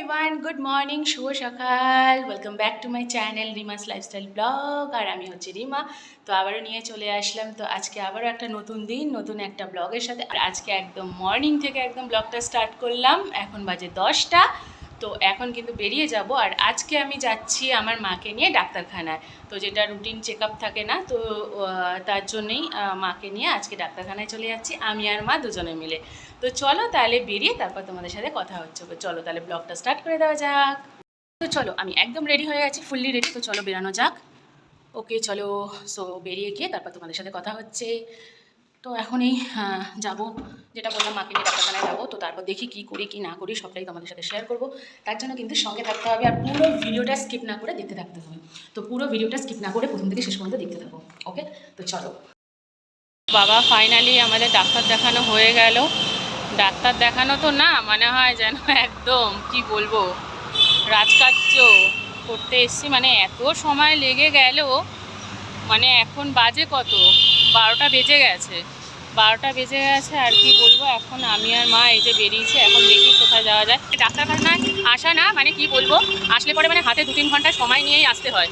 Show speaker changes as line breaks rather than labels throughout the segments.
Everyone, good morning, শুভ সকাল। Welcome back to my channel Rima's lifestyle blog. আর আমি হচ্ছে রিমা। তো আবারও নিয়ে চলে আসলাম। তো আজকে আবারও একটা নতুন দিন, নতুন একটা ব্লগের সাথে। আর আজকে একদম মর্নিং থেকে একদম ব্লগটা স্টার্ট করলাম। এখন বাজে 10টা। তো এখন কিন্তু বেরিয়ে যাব। আর আজকে আমি যাচ্ছি আমার মাকে নিয়ে ডাক্তারখানায়। তো যেটা রুটিন চেক আপ থাকে না, তো তার জন্যেই মাকে নিয়ে আজকে ডাক্তারখানায় চলে যাচ্ছি, আমি আর মা দুজনে মিলে। তো চলো তাহলে বেরিয়ে তারপর তোমাদের সাথে কথা হচ্ছে। চলো তাহলে ব্লগটা স্টার্ট করে দেওয়া যাক। তো চলো, আমি একদম রেডি হয়ে গেছি, ফুললি রেডি। তো চলো বেরানো যাক। ওকে চলো। সো বেরিয়ে গিয়ে তারপর তোমাদের সাথে কথা হচ্ছে। তো এখনই যাবো, যেটা বললাম মাকে নিয়ে ডাক্তারখানায় যাবো। তো তারপর দেখি কী করি কী না করি সবটাই তোমাদের সাথে শেয়ার করবো। তার জন্য কিন্তু সঙ্গে থাকতে হবে, আর পুরো ভিডিওটা স্কিপ না করে দেখতে থাকতে হবে। তো পুরো ভিডিওটা স্কিপ না করে প্রথম থেকে শেষ পর্যন্ত দেখতে থাকবো। ওকে, তো চলো। বাবা ফাইনালি আমাদের ডাক্তার দেখানো হয়ে গেল। ডাক্তার দেখানো তো না, মনে হয় যেন একদম কি বলবো, রাজকার্য করতে এসছি। মানে এত সময় লেগে গেল, মানে এখন বাজে কত, 12টা বেজে গেছে। 12টা বেজে গেছে আর কি বলবো। এখন আমি আর মা এই যে বেরিয়েছি, এখন দেখি কোথায় যাওয়া যায়। ডাক্তারখানায় আসা না মানে কি বলবো, আসলে পরে মানে হাতে 2-3 ঘন্টা সময় নিয়েই আসতে হয়।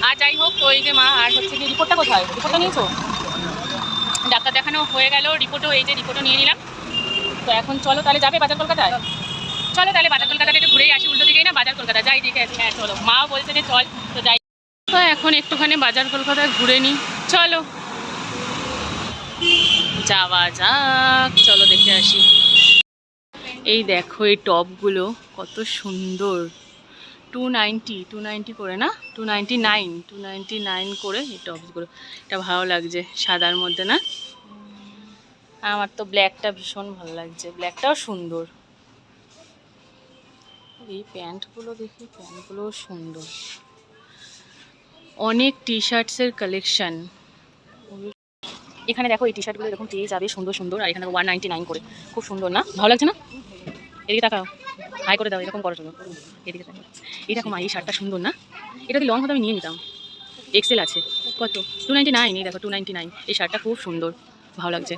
আর যাই হোক, তো এই যে মা, আর হচ্ছে কি রিপোর্টটা কোথায়, রিপোর্টটা নিয়েছো? ডাক্তার দেখানো হয়ে গেল, রিপোর্টও এই যে রিপোর্টও নিয়ে নিলাম। তো এখন চলো তাহলে, যাবে বাজার কলকাতায়? চলো তাহলে বাজার কলকাতাটা একটু ঘুরেই আসি, উল্টো দিকেই না বাজার কলকাতা, যাই দেখে আসি। হ্যাঁ চলো, মাও বলছে যে চল, তো যাই। তো এখন একটুখানি বাজার কলকাতায় ঘুরে নিই, চলো যাওয়া যাক। চলো দেখে আসি। এই দেখো এই টপগুলো কত সুন্দর, 290 করে না, 299 করে এই টপসগুলো। এটা ভালো লাগছে সাদার মধ্যে না। আমার তো ব্ল্যাকটা ভীষণ ভালো লাগছে, ব্ল্যাকটাও সুন্দর। এই প্যান্টগুলো দেখি, প্যান্টগুলোও সুন্দর। অনেক টি শার্টসের কালেকশান। এখানে দেখো এই টি শার্টগুলো এরকম পেয়ে যাবে সুন্দর সুন্দর। আর এখানে 199 করে, খুব সুন্দর না, ভালো লাগছে না? এদিকে তাকাও, হাই করে দাও, এরকম করো শুধু, এদিকে তাকাও। এই দেখো মা, এই শার্টটা সুন্দর না? এটা যদি লং হতো আমি নিয়ে নিতাম। এক্সেল আছে, কত, 299। এই দেখো 299, এই শার্টটা খুব সুন্দর, ভালো লাগছে।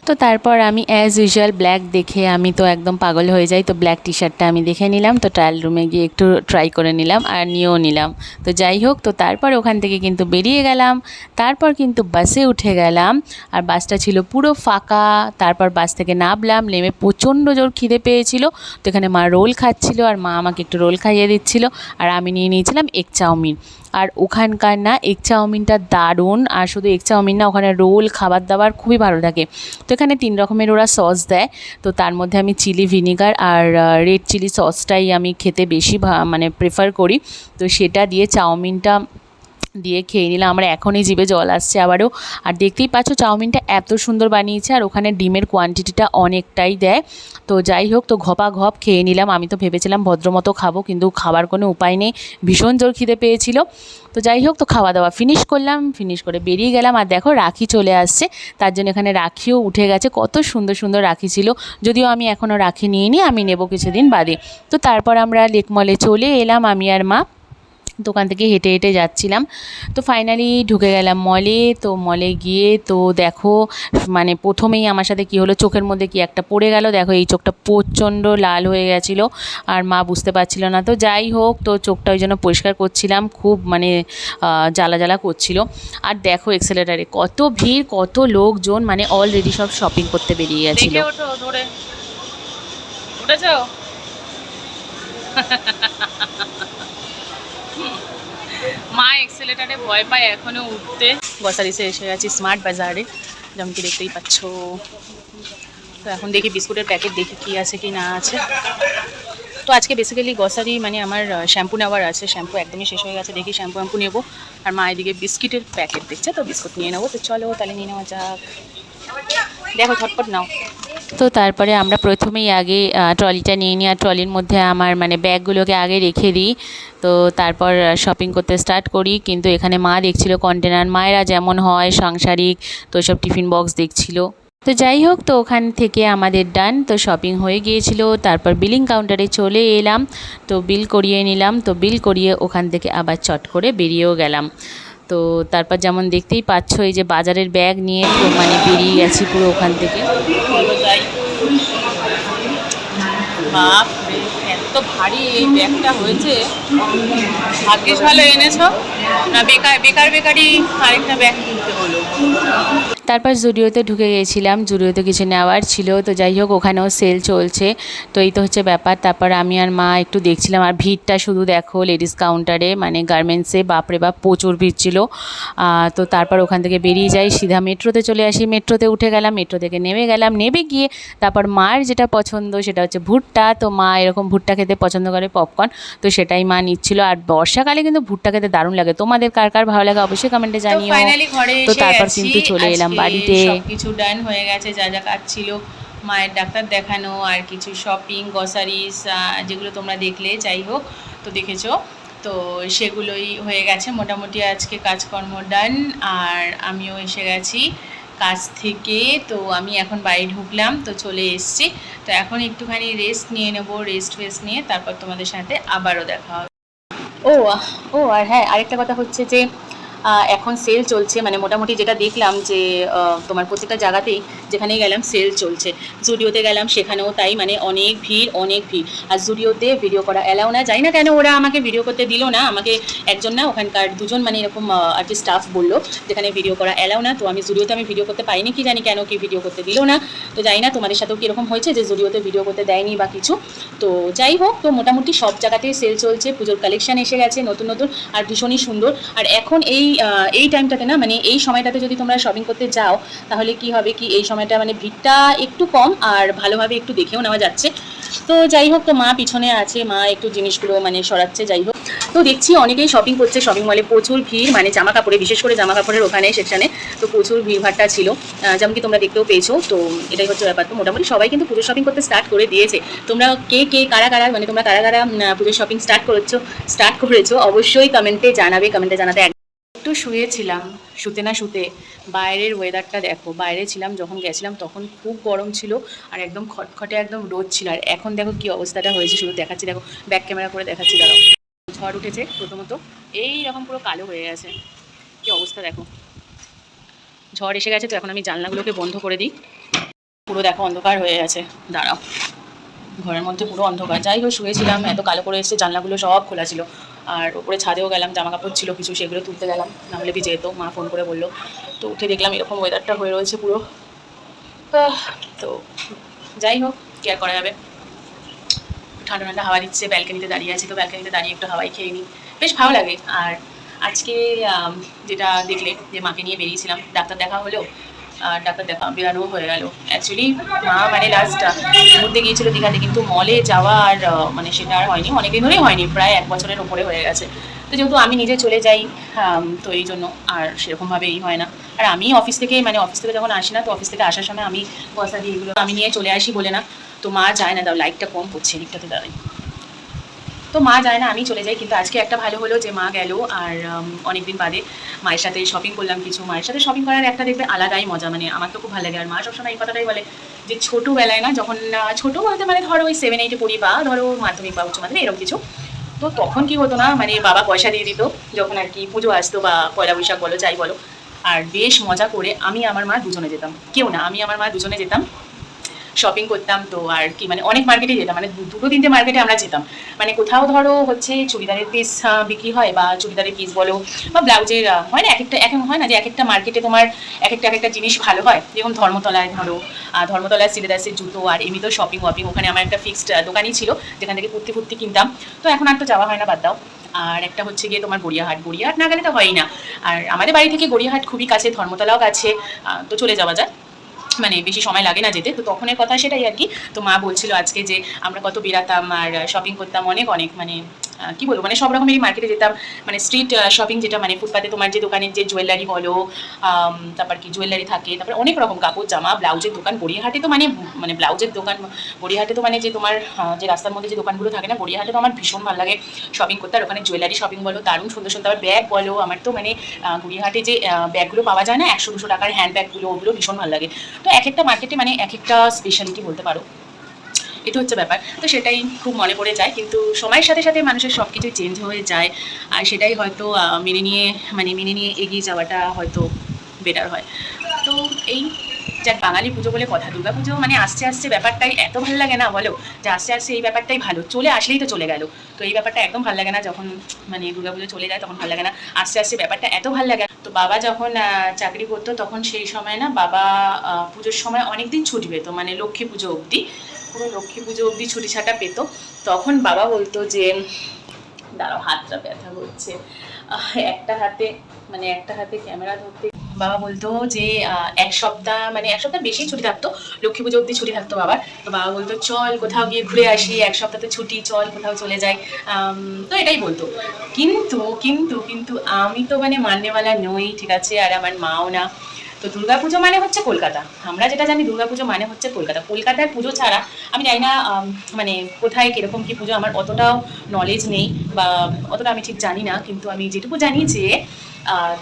তো তারপর আমি অ্যাজ ইউজুয়াল ব্ল্যাক দেখে আমি তো একদম পাগল হয়ে যাই। তো ব্ল্যাক টি শার্টটা আমি দেখে নিলাম। তো ট্রায়াল রুমে গিয়ে একটু ট্রাই করে নিলাম আর নিয়েও নিলাম। তো যাই হোক, তো তারপর ওখান থেকে কিন্তু বেরিয়ে গেলাম। তারপর কিন্তু বাসে উঠে গেলাম, আর বাসটা ছিল পুরো ফাঁকা। তারপর বাস থেকে নামলাম, নেমে প্রচণ্ড জোর খিদে পেয়েছিল। তো এখানে মা রোল খাচ্ছিল, আর মা আমাকে একটু রোল খাইয়ে দিচ্ছিল। আর আমি নিয়ে নিয়েছিলাম এগ চাউমিন। আর ওখানকার না এগ চাউমিনটা দারুণ। আর শুধু এগ চাউমিন না, ওখানে রোল, খাবার দাবার খুবই ভালো থাকে। তো এখানে 3 রকমের ওরা সস দেয়। তো তার মধ্যে আমি চিলি ভিনিগার আর রেড চিলি সসটাই আমি খেতে বেশি মানে প্রেফার করি। তো সেটা দিয়ে চাউমিনটা দিয়ে খেয়ে নিলাম। আমার এখনই জিভে জল আসছে আবারও। আর দেখতেই পাচ্ছ চাউমিনটা এত সুন্দর বানিয়েছে, আর ওখানে ডিমের কোয়ান্টিটিটা অনেকটাই দেয়। তো যাই হোক, তো ঘপা ঘপ খেয়ে নিলাম। আমি তো ভেবেছিলাম ভদ্রমতো খাবো, কিন্তু খাবার কোনো উপায় নেই, ভীষণ জোর খিদে পেয়েছিল। তো যাই হোক, তো খাওয়া দাওয়া ফিনিশ করলাম, ফিনিশ করে বেরিয়ে গেলাম। আর দেখো রাখি চলে আসছে, তার জন্য এখানে রাখিও উঠে গেছে। কত সুন্দর সুন্দর রাখি ছিল, যদিও আমি এখনও রাখি নিইনি, আমি নেব কিছুদিন বাদে। তো তারপর আমরা লেক মলে চলে এলাম, আমি আর মা। দোকান থেকে হেঁটে হেঁটে যাচ্ছিলাম। তো ফাইনালি ঢুকে গেলাম মলে। তো মলে গিয়ে তো দেখো, মানে প্রথমেই আমার সাথে কী হলো, চোখের মধ্যে কি একটা পড়ে গেল। দেখো এই চোখটা প্রচণ্ড লাল হয়ে গেছিলো, আর মা বুঝতে পারছিল না। তো যাই হোক, তো চোখটা ওই জন্য পরিষ্কার করছিলাম, খুব মানে জ্বালা জ্বালা করছিল। আর দেখো এক্সেলেটারে কত ভিড়, কত লোকজন, মানে অলরেডি সব শপিং করতে বেরিয়ে গেছিলো। উঠেছো? মা এক্সেলেটারে ভয় পায় এখনও উঠতে। গ্রসারিসে এসে গেছি, স্মার্ট বাজারে, যেমন কি দেখতেই পাচ্ছ। তো এখন দেখি বিস্কুটের প্যাকেট, দেখি কী আছে কি না আছে। তো আজকে বেসিক্যালি গ্রসারি মানে আমার শ্যাম্পু নেওয়ার আছে, শ্যাম্পু একদমই শেষ হয়ে গেছে, দেখি শ্যাম্পু নেবো। আর মা এদিকে বিস্কিটের প্যাকেট দেখছে, তো বিস্কুট নিয়ে নেবো। তো চলো তাহলে নিয়ে নেওয়া যাক, দেখো ঝটপট নাও। তো তারপরে আমরা প্রথমেই আগে ট্রলিটা নিয়ে নিই, আর ট্রলির মধ্যে আমার মানে ব্যাগগুলোকে আগে রেখে দিই। তো তারপর শপিং করতে স্টার্ট করি। কিন্তু এখানে মা দেখছিল কন্টেনার, মায়েরা যেমন হয় সাংসারিক, তো সব টিফিন বক্স দেখছিল। তো যাই হোক, তো ওখান থেকে আমাদের ডান, তো শপিং হয়ে গিয়েছিল। তারপর বিলিং কাউন্টারে চলে এলাম, তো বিল করিয়ে নিলাম। তো বিল করিয়ে ওখান থেকে আবার চট করে বেরিয়েও গেলাম। তো তারপর যেমন দেখতেই পাচ্ছ, এই যে বাজারের ব্যাগ নিয়ে তো মানে বেরিয়ে গেছি পুরো ওখান থেকে। বাপ রে, এত ভারী এই ব্যাগটা হয়েছে। ভাগ্যিস ভালো এনেছো, না বেকার বেকার বেকারই আরেকটা ব্যাগ কিনতে হলো।
তারপর জুডিওতে ঢুকে গিয়েছিলাম, জুডিওতে কিছু নেওয়ার ছিল, তো যাই হোক ওখানেও সেল চলছে। তো এই তো হচ্ছে ব্যাপার। তারপর আমি আর মা একটু দেখছিলাম, আর ভিড়টা শুধু দেখো লেডিস কাউন্টারে, মানে গার্মেন্টসে বাপরে বাপ প্রচুর ভিড় ছিল। তো তারপর ওখান থেকে বেরিয়ে যাই, সিধা মেট্রোতে চলে আসি, মেট্রোতে উঠে গেলাম, মেট্রো থেকে নেমে গেলাম, নেমে গিয়ে তারপর মার যেটা পছন্দ সেটা হচ্ছে ভুট্টা। তো মা এরকম ভুট্টা খেতে পছন্দ করে, পপকর্ন, তো সেটাই মা নিচ্ছিল। আর বর্ষাকালে কিন্তু ভুট্টা খেতে দারুণ লাগে। তোমাদের কার কার ভালো লাগে অবশ্যই কমেন্টে
তো
জানিও।
ফাইনালি ঘরে
তো
এসে
তারপর
গেছি,
কিন্তু চলে এলাম
আজকে
বাড়িতে।
সব কিছু ডান হয়ে গেছে, যা যা কাজ ছিল, মায়ের ডাক্তার দেখানো আর কিছু শপিং গ্রসারিস যেগুলো তোমরা দেখলে, যাই হোক তো দেখেছো, তো সেগুলোই হয়ে গেছে মোটামুটি। আজকে কাজকর্ম ডান, আর আমিও এসে গেছি কাজ থেকে। তো আমি এখন বাড়ি ঢুকলাম, তো চলে এসছি। তো এখন একটুখানি রেস্ট নিয়ে নেবো, রেস্ট ফেস্ট নিয়ে তারপর তোমাদের সাথে আবারও দেখা হবে। ও ও আর হ্যাঁ, আরেকটা কথা হচ্ছে যে এখন সেল চলছে, মানে মোটামুটি যেটা দেখলাম যে তোমার প্রত্যেকটা জায়গাতেই যেখানেই গেলাম সেল চলছে। জুডিওতে গেলাম সেখানেও তাই, মানে অনেক ভিড় অনেক ভিড়। আর জুডিওতে ভিডিও করা অ্যালাউ না, জানি না কেন ওরা আমাকে ভিডিও করতে দিল না। আমাকে একজন না, ওখানকার দুজন মানে এরকম আর কি স্টাফ বললো যেখানে ভিডিও করা অ্যালাউ না। তো আমি জুডিওতে আমি ভিডিও করতে পাইনি, কি জানি কেন কি ভিডিও করতে দিল না। তো জানি না তোমাদের সাথেও কীরকম হয়েছে যে জুডিওতে ভিডিও করতে দেয়নি বা কিছু। তো যাই হোক, তো মোটামুটি সব জায়গাতেই সেল চলছে, পুজোর কালেকশান এসে গেছে নতুন নতুন, আর ভীষণই সুন্দর। আর এখন এই টাইমটাতে না, মানে এই সময়টাতে যদি তোমরা শপিং করতে যাও তাহলে কি হবে কি, এই সময়টা মানে ভিড়টা একটু কম আর ভালোভাবে একটু দেখেও নেওয়া যাচ্ছে। তো যাই হোক, তো মা পিছনে আছে, মা একটু জিনিসগুলো মানে সরাচ্ছে। যাই হোক, তো দেখছি অনেকেই শপিং করছে, শপিং মলে প্রচুর ভিড়, মানে জামা কাপড়ে, বিশেষ করে জামা কাপড়ের ওখানে সেকশানে তো প্রচুর ভিড়ভাড়টা ছিল, যেমন কি তোমরা দেখতেও পেয়েছো। তো এটাই হচ্ছে ব্যাপার। তো মোটামুটি সবাই কিন্তু পুজোর শপিং করতে স্টার্ট করে দিয়েছে। তোমরা কে কারা কারা, মানে তোমরা কারা কারা পুজোর শপিং স্টার্ট করেছো অবশ্যই কমেন্টে জানাবে, কমেন্টে জানাতে। একটু শুয়েছিলাম, শুতে না শুতে বাইরের ওয়েদারটা দেখো। বাইরে ছিলাম যখন গেছিলাম তখন খুব গরম ছিল আর একদম খটখটে একদম রোদ ছিল, আর এখন দেখো কি অবস্থাটা হয়েছে, শুধু দেখাচ্ছি দেখো, ব্যাক ক্যামেরা করে দেখাচ্ছি দাঁড়াও। ঝড় উঠেছে প্রথমত, এইরকম পুরো কালো হয়ে গেছে, কি অবস্থা দেখো। ঝড় এসে গেছে, তো এখন আমি জানলাগুলোকে বন্ধ করে দিই। পুরো দেখো অন্ধকার হয়ে গেছে, দাঁড়াও, ঘরের মধ্যে পুরো অন্ধকার। যাই হোক, শুয়েছিলাম, এত কালো করে এসেছে, জানলাগুলো সব খোলা ছিল। আর ওপরে ছাদেও গেলাম, জামা কাপড় ছিল কিছু, সেগুলো তুলতে গেলাম, নাহলে ভিজে যেত। মা ফোন করে বললো, তো উঠে দেখলাম এরকম ওয়েদারটা হয়ে রয়েছে পুরো। তো যাই হোক, কি আর করা যাবে। ঠান্ডা ঠান্ডা হাওয়া দিচ্ছে, ব্যালকানিতে দাঁড়িয়ে আছি, তো ব্যালকানিতে দাঁড়িয়ে একটু হাওয়াই খেয়ে নিই, বেশ ভালো লাগে। আর আজকে যেটা দেখলে যে মাকে নিয়ে বেরিয়েছিলাম, ডাক্তার দেখা হলো, আর ডাক্তার দেখা বেরানো হয়ে গেল। অ্যাকচুয়ালি মা মানে লাস্ট ঘুরতে গিয়েছিল দীঘাতে, কিন্তু মলে যাওয়া আর মানে সেটা আর হয়নি, অনেকদিন ধরেই হয়নি, প্রায় 1 বছরের ওপরে হয়ে গেছে। তো যেহেতু আমি নিজে চলে যাই, তো এই জন্য আর সেরকমভাবেই হয় না। আর আমি অফিস থেকে যখন আসি না, তো অফিস থেকে আসার সময় আমি পয়সা দিয়ে এগুলো আমি নিয়ে চলে আসি বলে না, তো মা যায় না। দাও, লাইটটা কম পড়ছে দিকটাতে, দাঁড়াই। তো মা যায় না, আমি চলে যাই। কিন্তু আজকে একটা ভালো হলো যে মা গেল, আর অনেকদিন বাদে মায়ের সাথে শপিং করলাম কিছু। মায়ের সাথে শপিং করার একটা দেখবে আলাদাই মজা, মানে আমার তো খুব ভালো লাগে। আর মা সবসময় এই কথাটাই বলে যে ছোটোবেলায় না, যখন ছোটো বলতে মানে ধরো ওই 7-8-এ পড়ি, বা ধরো মাধ্যমিক বা উচ্চ মাধ্যমিক এরকম কিছু, তো তখন কি হতো না, মানে বাবা পয়সা দিয়ে দিত যখন আর কি পুজো আসতো বা পয়লা বৈশাখ বলো যাই বলো, আর বেশ মজা করে আমি আমার মা দুজনে যেতাম, কেউ না, আমি আমার মা দুজনে যেতাম, শপিং করতাম। তো আর কি, মানে অনেক মার্কেটে যেতাম, মানে 2-3টে মার্কেটে আমরা যেতাম। মানে কোথাও ধরো হচ্ছে চুড়িদারের পিস বিক্রি হয়, বা চুড়িদারের পিস বলো বা ব্লাউজের হয় না, এখন হয় না যে এক একটা মার্কেটে তোমার এক একটা জিনিস ভালো হয়। যেরকম ধর্মতলায় ধরো, ধর্মতলায় সিলেদাসের জুতো, আর এমনিতেও শপিং ওখানে আমার একটা ফিক্সড দোকানই ছিল যেখান থেকে কুর্তি কিনতাম। তো এখন আর তো যাওয়া হয় না, বাদ দাও। আর একটা হচ্ছে গিয়ে তোমার গড়িয়াহাট না গেলে তো হয়ই না। আর আমাদের বাড়ি থেকে গড়িয়াহাট খুবই কাছে, ধর্মতলাও কাছে, তো চলে যাওয়া যায়, মানে বেশি সময় লাগে না যেতে। তো তখনের কথা সেটাই আর কি। তো মা বলছিল আজকে যে আমরা কত বেরাতাম আর শপিং করতাম অনেক মানে কি বলবো, মানে সব রকমেরই মার্কেটে যেতাম, মানে স্ট্রিট শপিং যেটা, মানে ফুটপাতে তোমার যে দোকানের যে জুয়েলারি বলো, তারপর কি জুয়েলারি থাকে, তারপর অনেক রকম কাপড় জামা ব্লাউজের দোকান গড়িয়াহাটে। তো মানে ব্লাউজের দোকান গড়িয়াহাটে, তো মানে যে তোমার যে রাস্তার মধ্যে যে দোকানগুলো থাকে না গড়িয়াহাটে, তো আমার ভীষণ ভালো লাগে শপিং করতে। আর ওখানে জুয়েলারি শপিং বলো দারুণ সুন্দর সুন্দর, আবার ব্যাগ বলো, আমার তো মানে গড়িয়াহাটে যে ব্যাগগুলো পাওয়া যায় না 100-200 টাকার হ্যান্ড ব্যাগগুলো, ওগুলো ভীষণ ভালো লাগে। তো এক একটা মার্কেটে মানে এক একটা স্পেশালিটি বলতে পারো, এটা হচ্ছে ব্যাপার। তো সেটাই খুব মনে পড়ে যায়, কিন্তু সময়ের সাথে সাথে মানুষের সব কিছুই চেঞ্জ হয়ে যায়, আর সেটাই হয়তো মেনে নিয়ে এগিয়ে যাওয়াটা হয়তো বেটার হয়। তো এই যাক বাঙালি পুজো বলে কথা, দুর্গা পুজো মানে আসছে আসছে ব্যাপারটাই এত ভালো লাগে না বলো, যে আসছে আসছে এই ব্যাপারটাই ভালো, চলে আসলেই তো চলে গেল। তো এই ব্যাপারটা একদম ভালো লাগে না, যখন মানে দুর্গা পুজো চলে যায় তখন ভালো লাগে না, আসছে আসছে ব্যাপারটা এত ভালো লাগে। তো বাবা যখন চাকরি করতো তখন সেই সময় না বাবা পুজোর সময় অনেক দিন ছুটি পেতো, মানে লক্ষ্মী পুজো অবধি, পুরো লক্ষ্মী পুজো অবধি ছুটি ছাটা পেতো। তখন বাবা বলতো যে দাঁড়াও হাতটা ব্যথা করছে, একটা হাতে ক্যামেরা ধরতে, বাবা বলতো যে এক সপ্তাহ মানে এক সপ্তাহ বেশি ছুটি থাকতো, লক্ষ্মী পুজো অবধি ছুটি থাকতো বাবার। তো বাবা বলতো চল কোথাও গিয়ে ঘুরে আসি, এক সপ্তাহ তো ছুটি, চল কোথাও চলে যাই। তো এটাই বলতো। কিন্তু কিন্তু কিন্তু আমি তো মানে মাননেওয়ালা নই, ঠিক আছে, আর আমার মাও না। তো দুর্গাপুজো মানে হচ্ছে কলকাতা, আমরা যেটা জানি দুর্গাপুজো মানে হচ্ছে কলকাতা, কলকাতার পুজো ছাড়া আমি জানি না মানে কোথায় কিরকম কি পুজো, আমার অতটাও নলেজ নেই বা অতটা আমি ঠিক জানি না, কিন্তু আমি যেটুকু জানি যে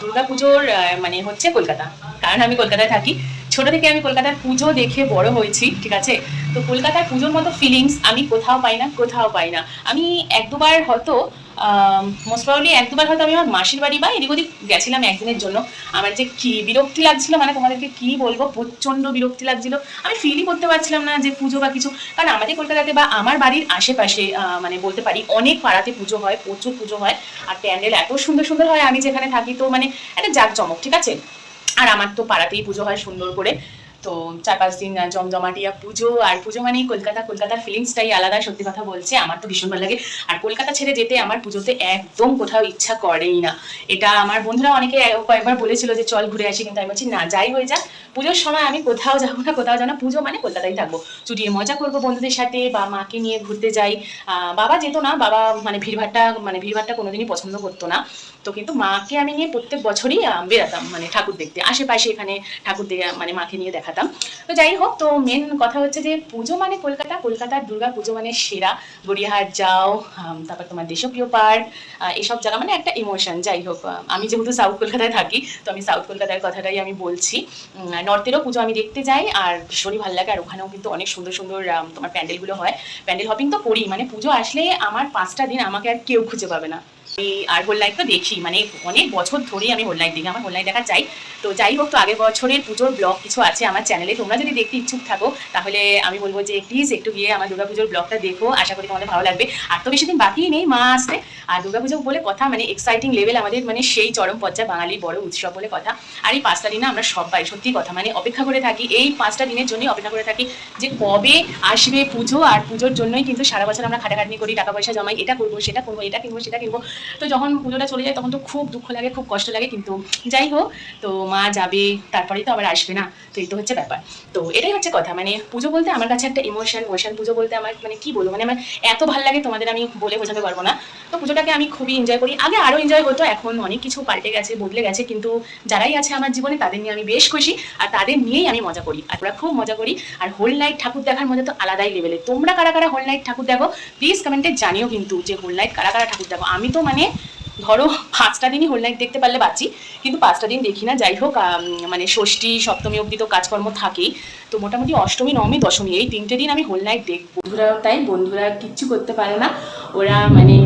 দুর্গাপুজোর মানে হচ্ছে কলকাতা, কারণ আমি কলকাতায় থাকি, ছোট থেকে আমি কলকাতার পুজো দেখে বড় হয়েছি, ঠিক আছে। তো কলকাতার পুজোর মতো ফিলিংস আমি কোথাও পাই না, কোথাও পাই না। আমি এক দুবার হয়তো মোস্ট প্রবাবলি এক দুবার হয়তো আমি আমার মাসির বাড়ি বা এদিক ওদিক গেছিলাম একদিনের জন্য। আমার যে কি বিরক্তি লাগছিল, মানে তোমাদেরকে কি বলবো, প্রচণ্ড বিরক্তি লাগছিল, আমি ফিলই করতে পারছিলাম না যে পুজো বা কিছু। কারণ আমাদের কলকাতাতে বা আমার বাড়ির আশেপাশে মানে বলতে পারি অনেক পাড়াতে পুজো হয়, প্রচুর পুজো হয়, আর প্যান্ডেল এত সুন্দর সুন্দর হয়, আমি যেখানে থাকি তো মানে একটা জাঁকজমক, ঠিক আছে। আর আমার তো পাড়াতেই পুজো হয় সুন্দর করে, তো 4-5 দিন জমজমাটিয়া পুজো, আর পুজো মানেই কলকাতা, কলকাতার ফিলিংসটাই আলাদা, সত্যি কথা বলছে আমার তো ভীষণ ভালো লাগে। আর কলকাতা ছেড়ে যেতে আমার পুজোতে একদম কোথাও ইচ্ছা করেই না। এটা আমার বন্ধুরা অনেকে কয়েকবার বলেছিল যে চল ঘুরে আসি, কিন্তু আমি বলছি না, যাই হয়ে যাক, পুজোর সময় আমি কোথাও যাবো না, কোথাও যাবো না, পুজো মানে কলকাতায় থাকবো, চুটিয়ে মজা করবো বন্ধুদের সাথে, বা মাকে নিয়ে ঘুরতে যাই। বাবা যেত না, বাবা মানে ভিড়ভাট্টা কোনোদিনই পছন্দ করতো না। তো কিন্তু মাকে আমি নিয়ে প্রত্যেক বছরই বেরাতাম, মানে ঠাকুর দেখতে, আশেপাশে এখানে ঠাকুর দেখে মানে মাকে নিয়ে দেখাতাম। তো যাই হোক, তো মেন কথা হচ্ছে যে পুজো মানে কলকাতা, কলকাতার দুর্গা পুজো মানে সেরা। গড়িয়াহাট যাও, তারপর তোমার দেশপ্রিয় পার্ক, এসব জায়গা মানে একটা ইমোশন। যাই হোক, আমি যেহেতু সাউথ কলকাতায় থাকি, তো আমি সাউথ কলকাতার কথাটাই আমি বলছি। নর্থেরও পুজো আমি দেখতে যাই, আর ভীষণই ভালো লাগে, আর ওখানেও কিন্তু অনেক সুন্দর সুন্দর তোমার প্যান্ডেলগুলো হয়। প্যান্ডেল হপিং তো করি, মানে পুজো আসলে আমার 5টা দিন আমাকে আর কেউ খুঁজে পাবে না। আর হোল নাইট তো দেখি, মানে অনেক বছর ধরেই আমি হোল নাইট দেখি, আমার হোল নাইট দেখা চাই। তো যাই হোক, তো আগের বছরের পুজোর ব্লগ কিছু আছে আমার চ্যানেলে, তোমরা যদি দেখতে ইচ্ছুক থাকো তাহলে আমি বলবো যে প্লিজ একটু গিয়ে আমার দুর্গাপুজোর ব্লগটা দেখো, আশা করি তোমাদের ভালো লাগবে। আর তো বেশি দিন বাকি নেই মা আসতে, আর দুর্গাপুজো বলে কথা মানে এক্সাইটিং লেভেল আমাদের, মানে সেই চরম পর্যায়ে, বাঙালি বড় উৎসব বলে কথা। আর এই 5টা দিন আমরা সবাই সত্যি কথা মানে অপেক্ষা করে থাকি, এই 5টা দিনের জন্যই অপেক্ষা করে থাকি যে কবে আসবে পুজো। আর পুজোর জন্যই কিন্তু সারা বছর আমরা খাটাখাটনি করি, টাকা পয়সা জমাই, এটা করবো সেটা করবো, এটা কিনবো সেটা কিনবো। তো যখন পুজোটা চলে যায় তখন তো খুব দুঃখ লাগে, খুব কষ্ট লাগে, কিন্তু যাই হোক, তো মা যাবে তারপরেই তো আবার আসবে না, তো এই তো হচ্ছে ব্যাপার। তো এটাই হচ্ছে কথা, মানে পুজো বলতে আমার কাছে একটা ইমোশন, পুজো বলতে আমার মানে কি বলবো, মানে আমার এত ভালো লাগে তোমাদের আমি বলে বোঝাতে পারবো না। তো পুজোটাকে আমি খুবই এনজয় করি, আগে আরও এনজয় হতো, এখন অনেক কিছু পাল্টে গেছে, বদলে গেছে, কিন্তু যারাই আছে আমার জীবনে তাদের নিয়ে আমি বেশ খুশি, আর তাদের নিয়েই আমি মজা করি, আর ওরা খুব মজা করি। আর হোল নাইট ঠাকুর দেখার মজা তো আলাদাই লেভেলে। তোমরা কারা কারা হোল নাইট ঠাকুর দেখো প্লিজ কমেন্টে জানিও, কিন্তু যে হোল নাইট কারা কারা ঠাকুর দেখো। আমি তো মানে ধরো 5টা দিনই হোল নাইট দেখতে পারলে বাঁচি, কিন্তু 5টা দিন দেখি না। যাই হোক, মানে ষষ্ঠী সপ্তমী অবধি তো কাজকর্ম থাকেই, তো মোটামুটি অষ্টমী নবমী দশমী এই 3টে দিন আমি হোল নাইট দেখবো। বন্ধুরাও তাই, বন্ধুরা কিচ্ছু করতে পারে না, ওরা মানে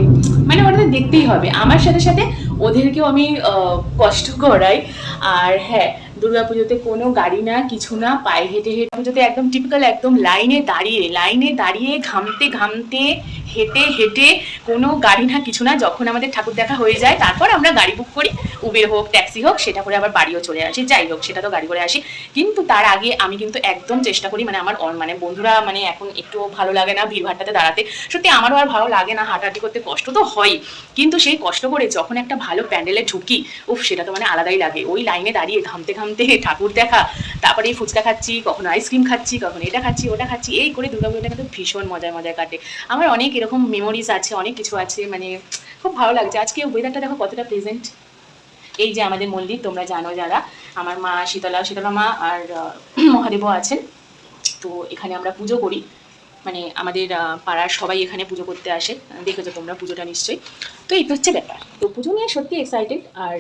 মানে ওদের দেখতেই হবে, আমার সাথে সাথে ওদেরকেও আমি কষ্ট করাই। আর হ্যাঁ, দুর্গাপুজোতে কোনো গাড়ি না, কিছু না, পায়ে হেঁটে হেঁটে, পুজোতে একদম টিপিক্যাল একদম লাইনে দাঁড়িয়ে ঘামতে ঘামতে হেঁটে হেঁটে, কোনো গাড়ি না কিছু না, যখন আমাদের ঠাকুর দেখা হয়ে যায় তারপর আমরা গাড়ি বুক করি, উবের হোক ট্যাক্সি হোক, সেটা করে আবার বাড়িও চলে আসি। যাই হোক, সেটা তো গাড়ি করে আসি, কিন্তু তার আগে আমি কিন্তু একদম চেষ্টা করি, মানে আমার মানে বন্ধুরা মানে এখন একটু ভালো লাগে না ভিড়ভাট্টাতে দাঁড়াতে, সত্যি আমারও আর ভালো লাগে না, হাঁটাহাঁটি করতে কষ্ট তো হয়, কিন্তু সেই কষ্ট করে যখন একটা ভালো প্যান্ডেলে ঢুকি, উফ, সেটা তো মানে আলাদাই লাগে। ওই লাইনে দাঁড়িয়ে ঘামতে ঘামতে ঠাকুর দেখা, তারপরে এই ফুচকা খাচ্ছি, কখনো আইসক্রিম খাচ্ছি, কখনো এটা খাচ্ছি ওটা খাচ্ছি, এই করে দুর্গাপুজোটা কিন্তু ভীষণ মজায় মজায় কাটে। আমার অনেক এরকম মেমোরিজ আছে, অনেক কিছু আছে, মানে খুব ভালো লাগছে। আজকে ওয়েদারটা দেখো কতটা প্রেজেন্ট। এই যে আমাদের মন্দির, তোমরা জানো যারা, আমার মা শীতলা মা আর মহাদেবও আছেন, তো এখানে আমরা পুজো করি, মানে আমাদের পাড়ার সবাই এখানে পুজো করতে আসে, দেখেছো তোমরা পুজোটা নিশ্চয়ই। তো এই হচ্ছে ব্যাপার, তো পুজো নিয়ে সত্যি এক্সাইটেড, আর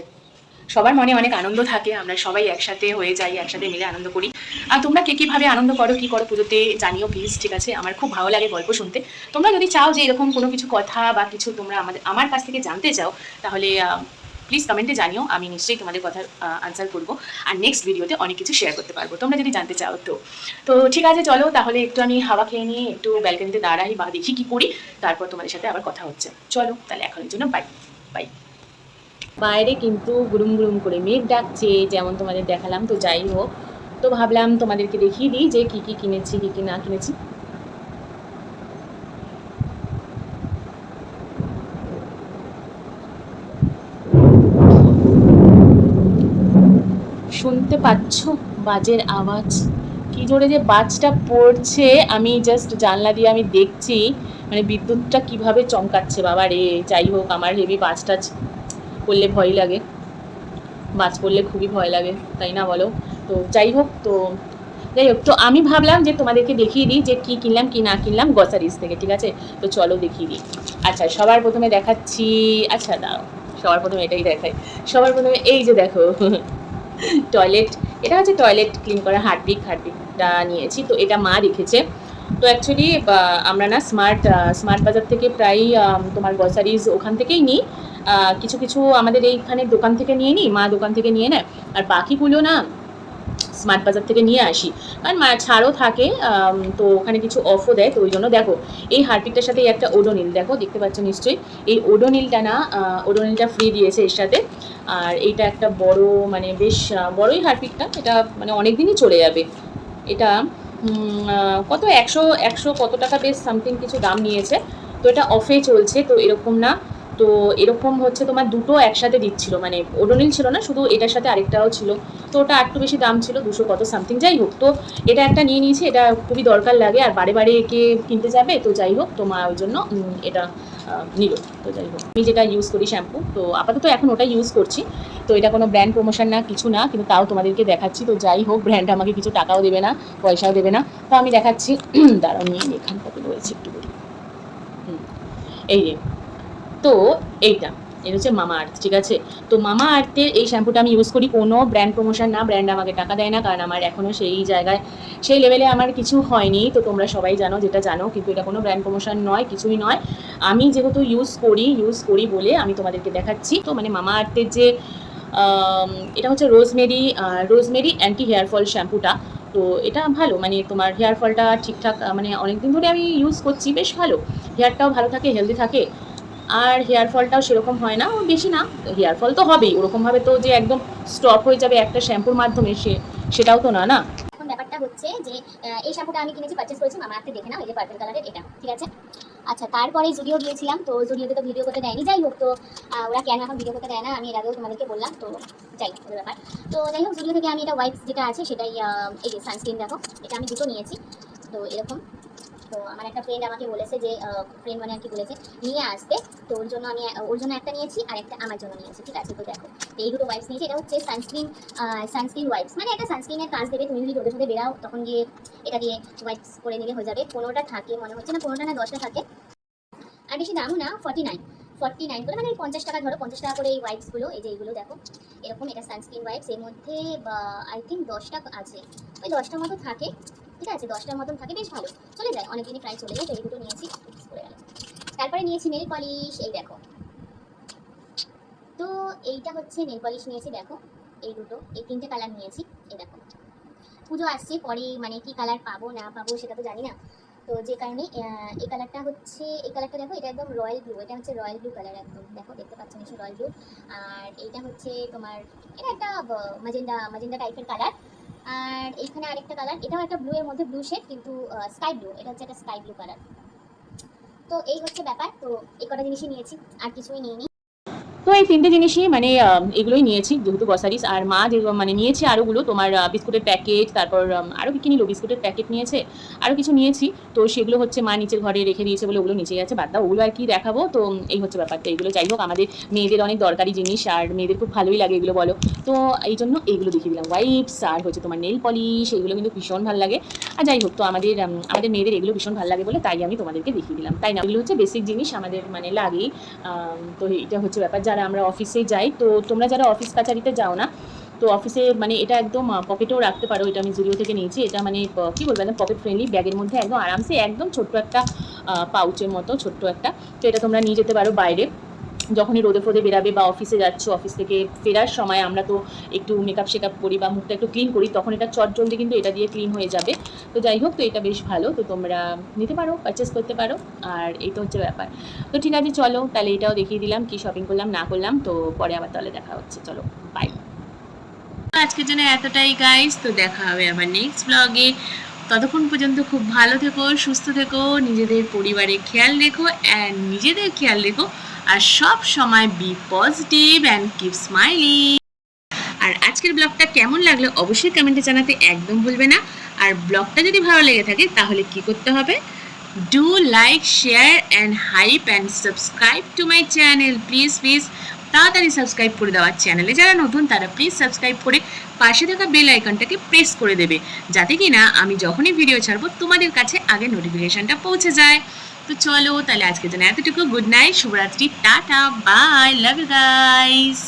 সবার মনে অনেক আনন্দ থাকে, আমরা সবাই একসাথে হয়ে যাই, একসাথে মিলে আনন্দ করি। আর তোমরা কে কীভাবে আনন্দ করো, কী করো পুজোতে জানিও প্লিজ, ঠিক আছে। আমার খুব ভালো লাগে গল্প শুনতে। তোমরা যদি চাও যে এরকম কোনো কিছু কথা বা কিছু তোমরা আমার কাছ থেকে জানতে চাও, তাহলে প্লিজ কমেন্টে জানিও, আমি নিশ্চয়ই তোমাদের কথার আনসার করবো আর নেক্সট ভিডিওতে অনেক কিছু শেয়ার করতে পারবো তোমরা যদি জানতে চাও। তো ঠিক আছে, চলো তাহলে একটু আমি হাওয়া খেয়ে নিয়ে একটু ব্যালকনিতে দাঁড়াই বা দেখি কী করি, তারপর তোমাদের সাথে আবার কথা হচ্ছে। চলো তাহলে এখনের জন্য বাই বাই। বাইরে কিন্তু গুড়ুম গুড়ুম করে মেঘ ডাকছে, যেমন তোমাদের দেখালাম। তো যাই হোক, তো ভাবলাম তোমাদেরকে দেখিয়ে দিই যে কী কী কিনেছি কী কী না কিনেছি। শুনতে পাচ্ছ বাজের আওয়াজ? কি জোরে যে বাজটা পড়ছে, আমি জাস্ট জানলা দিয়ে আমি দেখছি, মানে বিদ্যুৎটা কিভাবে চমকাচ্ছে বাবা রে। যাই হোক, আমার হেভি বাজ টাজ পড়লে ভয় লাগে, বাজ পড়লে খুবই ভয় লাগে, তাই না বলো? তো যাই হোক, তো আমি ভাবলাম যে তোমাদেরকে দেখিয়ে দিই যে কী কিনলাম কি না কিনলাম গ্রসারিজ থেকে, ঠিক আছে? তো চলো দেখিয়ে দিই। আচ্ছা, সবার প্রথমে দেখাচ্ছি, আচ্ছা দাও, সবার প্রথমে এটাই দেখাই। সবার প্রথমে এই যে দেখো টয়লেট, এটা হচ্ছে টয়লেট ক্লিন করা হার্পিকটা নিয়েছি। তো এটা মা রেখেছে। তো অ্যাকচুয়ালি আমরা না স্মার্ট বাজার থেকে প্রায় তোমার গ্রসারিজ ওখান থেকেই নিই। কিছু কিছু আমাদের এইখানে দোকান থেকে নিয়ে নিই, মা দোকান থেকে নিয়ে নেয়, আর বাকিগুলো না স্মার্ট বাজার থেকে নিয়ে আসি, কারণ ছাড়ও থাকে, তো ওখানে কিছু অফও দেয়। তো ওই জন্য দেখো, এই হারপিকটার সাথে একটা ওডোনিল, দেখো দেখতে পাচ্ছ নিশ্চয়ই, এই ওডোনিলটা না, ওডোনিলটা ফ্রি দিয়েছে এর সাথে। আর এইটা একটা বড়, মানে বেশ বড়ই হারপিকটা, এটা মানে অনেক দিনই চলে যাবে। এটা কত 100 কত টাকা, বেশ সামথিং কিছু দাম নিয়েছে। তো এটা অফে চলছে, তো এরকম না, তো এরকম হচ্ছে তোমার দুটো একসাথে দিচ্ছিল, মানে ওডোনিল ছিল না, শুধু এটার সাথে আরেকটাও ছিল। তো ওটা একটু বেশি দাম ছিল, 200 কত সামথিং। যাই হোক, তো এটা একটা নিয়ে নিয়েছি, এটা খুবই দরকার লাগে, আর বারে বারে একে কিনতে যাবে। তো যাই হোক, তো মা ওই জন্য এটা নিল। তো যাই হোক, আমি যেটা ইউজ করি শ্যাম্পু, তো আপাতত এখন ওটা ইউজ করছি। তো এটা কোনো ব্র্যান্ড প্রমোশন না, কিছু না, কিন্তু তাও তোমাদেরকে দেখাচ্ছি। তো যাই হোক, ব্র্যান্ড আমাকে কিছু টাকাও দেবে না, পয়সাও দেবে না, তো আমি দেখাচ্ছি। দাঁড়াও, নিয়ে এখানটাতে রয়েছে একটু বলি। এই যে, তো এইটা, এটা হচ্ছে মামা আর্থ, ঠিক আছে? তো মামা আর্থের এই শ্যাম্পুটা আমি ইউজ করি, কোনো ব্র্যান্ড প্রমোশন না, ব্র্যান্ড আমাকে টাকা দেয় না, কারণ আমার এখনও সেই জায়গায়, সেই লেভেলে আমার কিছু হয়নি। তো তোমরা সবাই জানো, যেটা জানো, কিন্তু এটা কোনো ব্র্যান্ড প্রমোশন নয়, কিছুই নয়। আমি যেহেতু ইউজ করি বলে আমি তোমাদেরকে দেখাচ্ছি। তো মানে মামা আর্থের যে এটা হচ্ছে রোজমেরি অ্যান্টি হেয়ার ফল শ্যাম্পুটা। তো এটা ভালো, মানে তোমার হেয়ার ফলটা ঠিকঠাক, মানে অনেকদিন ধরে আমি ইউজ করছি, বেশ ভালো, হেয়ারটাও ভালো থাকে, হেলদি থাকে, আর হেয়ার ফলটাও সেরকম হয় না, বেশি না। হেয়ার ফল তো হবেই, ওরকমভাবে তো যে একদম স্টপ হয়ে যাবে একটা শ্যাম্পুর মাধ্যমে, সেটাও তো না, না।
এখন ব্যাপারটা হচ্ছে যে এই শ্যাম্পুটা আমি কিনেছি, পারচেস করেছি মামা আর্থে, দেখে নাও, এই যে পার্পল কালারের এটা, ঠিক আছে? আচ্ছা, তারপরে জুডিও গিয়েছিলাম, তো জুডিওতে তো ভিডিও করতে দেয়নি। যাই হোক, তো ওরা কেন এখন ভিডিও করতে দেয় না আমি এর আগেও তোমাদেরকে বললাম, তো যাই হোক ব্যাপার। তো যাই হোক, জুডিও থেকে আমি এটা ওয়াইপস যেটা আছে সেটাই, এই যে সানস্ক্রিন দেখো, এটা আমি দুটো নিয়েছি। তো এরকম, তো আমার একটা ফ্রেন্ড আমাকে বলেছে যে, ফ্রেন্ড মানে আর কি বলেছে নিয়ে আসতে, তো ওর জন্য আমি ওর জন্য একটা নিয়েছি আর একটা আমার জন্য নিয়েছি, ঠিক আছে? তো দেখো, তো এই দুটো ওয়াইপস নিয়েছি। এটা হচ্ছে সানস্ক্রিন ওয়াইপস, মানে একটা সানস্ক্রিনের কাজ দেবে, তুমি যদি রোদে রোদে বেরাও তখন গিয়ে এটা দিয়ে ওয়াইপস করে নিলে হয়ে যাবে। 15টা থাকে মনে হচ্ছে, না 15টা না 10টা থাকে, আর বেশি দামও না, 49 করে, মানে 50 টাকা, ধরো 50 টাকা করে এই ওয়াইপসগুলো। এই যে এইগুলো দেখো, এরকম, এটা সানস্ক্রিন ওয়াইপস, এর মধ্যে আই থিঙ্ক 10টা আছে, ওই 10টার মতো থাকে, ঠিক আছে? 10টার মতন থাকে, বেশ ভালো, চলে যায়, অনেকদিনই প্রায় চলে যায়। তো এই দুটো নিয়েছি, করে গেল। তারপরে নিয়েছি নেল পলিশ, এই দেখো, তো এইটা হচ্ছে নেল পলিশ নিয়েছি, দেখো এই দুটো, এই 3টে কালার নিয়েছি। এই দেখো, পুজো আসছে, পরে মানে কি কালার পাবো না পাবো সেটা তো জানি না, তো যে কারণে এই কালারটা হচ্ছে, এই কালারটা দেখো, এটা একদম রয়্যাল ব্লু, এটা হচ্ছে রয়্যাল ব্লু কালার, একদম দেখো, দেখতে পাচ্ছ নিশ্চয়ই রয়্যাল ব্লু। আর এইটা হচ্ছে তোমার, এটা একটা মাজেন্ডা টাইপের কালার। আর এইখানে আরেকটা কালার, এটাও একটা ব্লু এর মধ্যে, ব্লু শেড, কিন্তু স্কাই ব্লু, এটা হচ্ছে একটা স্কাই ব্লু কালার। তো এই হচ্ছে ব্যাপার, তো এই কটা জিনিসই নিয়েছি, আর কিছুই নিইনি।
তো এই 3টে জিনিসই, মানে এগুলোই নিয়েছি যেহেতু গ্রসারিজ। আর মা যে মানে নিয়েছে আরোগুলো, তোমার বিস্কুটের প্যাকেট, তারপর আরও কী নিল, বিস্কুটের প্যাকেট নিয়েছে, আরও কিছু নিয়েছি। তো সেগুলো হচ্ছে মা নিচের ঘরে রেখে দিয়েছে বলে ওগুলো নিচেই আছে, বাদ দাও, ওগুলো আর কি দেখাবো। তো এই হচ্ছে ব্যাপারটা, এইগুলো যাই হোক আমাদের মেয়েদের অনেক দরকারি জিনিস, আর মেয়েদের খুব ভালোই লাগে এগুলো, বলো। তো এই জন্য এইগুলো দেখিয়ে দিলাম, ওয়াইপস আর হচ্ছে তোমার নেল পলিশ, এগুলো কিন্তু ভীষণ ভালো লাগে। আর যাই হোক, তো আমাদের মেয়েদের এগুলো ভীষণ ভালো লাগে বলে তাই আমি তোমাদেরকে দেখিয়ে দিলাম, তাই না? এগুলো হচ্ছে বেসিক জিনিস আমাদের মানে লাগেই। তো এটা হচ্ছে ব্যাপার, যারা আমরা অফিসে যাই, তো তোমরা যারা অফিস কাছারিতে যাও না, তো অফিসে মানে এটা একদম পকেটেও রাখতে পারো। এটা আমি জুডিও থেকে নিয়েছি, এটা মানে কী বলবো, একদম পকেট ফ্রেন্ডলি, ব্যাগের মধ্যে একদম আরামসে, একদম ছোট্ট একটা পাউচের মতো, ছোট্ট একটা। তো এটা তোমরা নিয়ে যেতে পারো বাইরে, যখনই রোদে ফোদে বেরাবে বা অফিসে যাচ্ছ, অফিস থেকে ফেরার সময় আমরা তো একটু মেকআপ শেকআপ করি বা মুখটা একটু ক্লিন করি, তখন এটা চটজলদি কিন্তু এটা দিয়ে ক্লিন হয়ে যাবে। তো যাই হোক, তো এটা বেশ ভালো, তো তোমরা নিতে পারো, পারচেস করতে পারো। আর এই তো হচ্ছে ব্যাপার। তো ঠিক আছে, চলো তাহলে এটাও দেখিয়ে দিলাম কি শপিং করলাম না করলাম। তো পরে আবার তাহলে দেখা হচ্ছে, চলো বাই। আজকের জন্য এতটাই গাইস, তো দেখা হবে আবার নেক্সট ব্লগে। ততক্ষণ পর্যন্ত খুব ভালো থেকো, সুস্থ থেকো, নিজেদের পরিবারের খেয়াল রেখো অ্যান্ড নিজেদের খেয়াল রেখো, আর সব সময় be positive and keep smiling. আর আজকের ব্লগটা কেমন লাগলো অবশ্যই কমেন্টে জানাতে একদম ভুলবে না। আর ব্লগটা যদি ভালো লেগে থাকে তাহলে কি করতে হবে, do like, share and hype and subscribe to my channel, please please তাড়াতাড়ি সাবস্ক্রাইব করে দেওয়ার। চ্যানেলে যারা নতুন তারা প্লিজ সাবস্ক্রাইব করে পাশে থাকা বেল আইকনটাকে প্রেস করে দেবে, যাতে কিনা আমি যখনই ভিডিও ছাড়বো তোমাদের কাছে আগে নোটিফিকেশনটা পৌঁছে যায়। তো চলো তাহলে আজকের জন্য এতটুকু, গুড নাইট, শুভরাত্রি, tata, bye, love you guys.